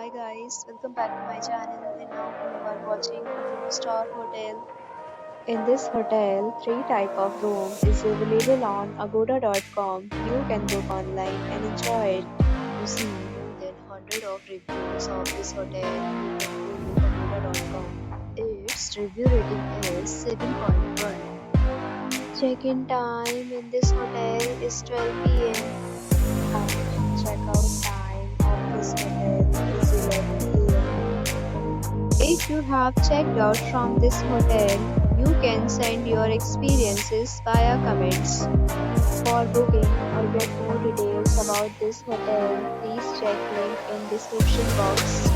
Hi guys, welcome back to my channel and now you are watching a 4-star hotel. In this hotel, three type of room is available on agoda.com. You can book online and enjoy it. To see more than 100 of reviews of this hotel, you can go to agoda.com. Its review rating is 7.1. Check-in time in this hotel is 12 p.m. and check-out time of this hotel is 11 a.m. If you have checked out from this hotel, you can send your experiences via comments. For booking or get more details about this hotel, please check link in description box.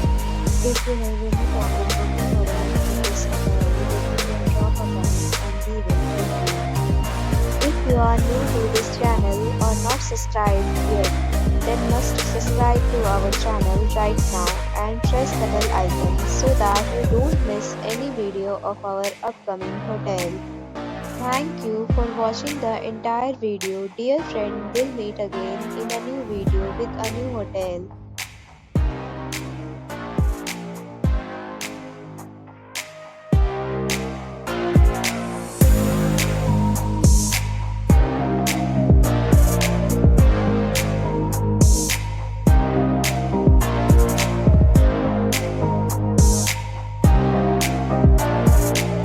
If you have any problem booking or renting this hotel, then you can drop a comment and we will help you. If you are new to this channel or not subscribed yet, then must subscribe to our channel right now and press the bell icon so that you don't miss any video of our upcoming hotel. Thank you for watching the entire video. Dear friend, we'll meet again in a new video with a new hotel.